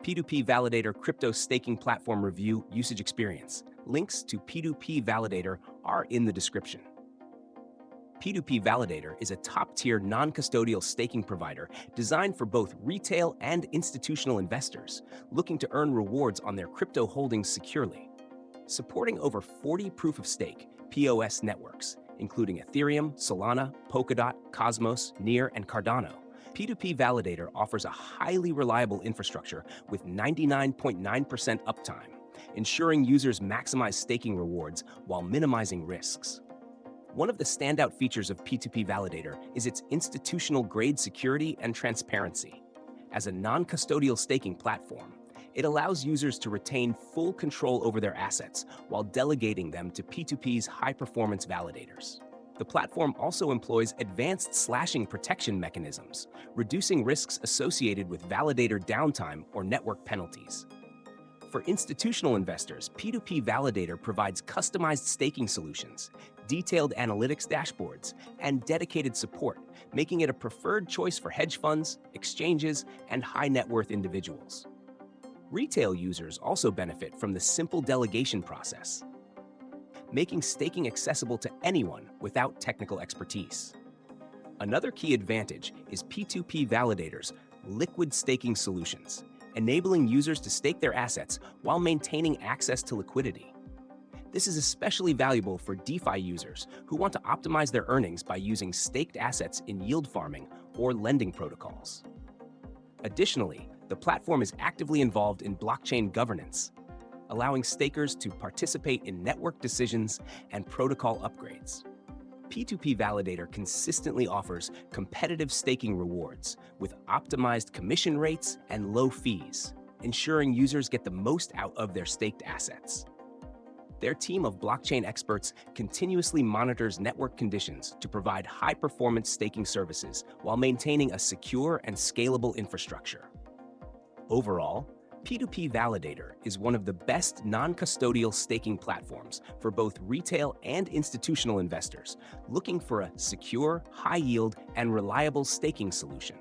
P2P Validator Crypto Staking Platform Review Usage Experience. Links to P2P Validator are in the description. P2P Validator is a top-tier non-custodial staking provider designed for both retail and institutional investors looking to earn rewards on their crypto holdings securely. Supporting over 40 proof-of-stake (POS) networks, including Ethereum, Solana, Polkadot, Cosmos, Near, and Cardano, P2P Validator offers a highly reliable infrastructure with 99.9% uptime, ensuring users maximize staking rewards while minimizing risks. One of the standout features of P2P Validator is its institutional-grade security and transparency. As a non-custodial staking platform, it allows users to retain full control over their assets while delegating them to P2P's high-performance validators. The platform also employs advanced slashing protection mechanisms, reducing risks associated with validator downtime or network penalties. For institutional investors, P2P Validator provides customized staking solutions, detailed analytics dashboards, and dedicated support, making it a preferred choice for hedge funds, exchanges, and high-net-worth individuals. Retail users also benefit from the simple delegation process, making staking accessible to anyone without technical expertise. Another key advantage is P2P Validator's liquid staking solutions, enabling users to stake their assets while maintaining access to liquidity. This is especially valuable for DeFi users who want to optimize their earnings by using staked assets in yield farming or lending protocols. Additionally, the platform is actively involved in blockchain governance, allowing stakers to participate in network decisions and protocol upgrades. P2P Validator consistently offers competitive staking rewards with optimized commission rates and low fees, ensuring users get the most out of their staked assets. Their team of blockchain experts continuously monitors network conditions to provide high-performance staking services while maintaining a secure and scalable infrastructure. Overall, P2P Validator is one of the best non-custodial staking platforms for both retail and institutional investors looking for a secure, high-yield, and reliable staking solution.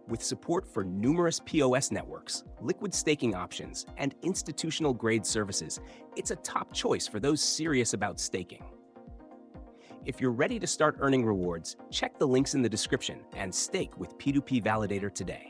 With support for numerous POS networks, liquid staking options, and institutional-grade services, it's a top choice for those serious about staking. If you're ready to start earning rewards, check the links in the description and stake with P2P Validator today.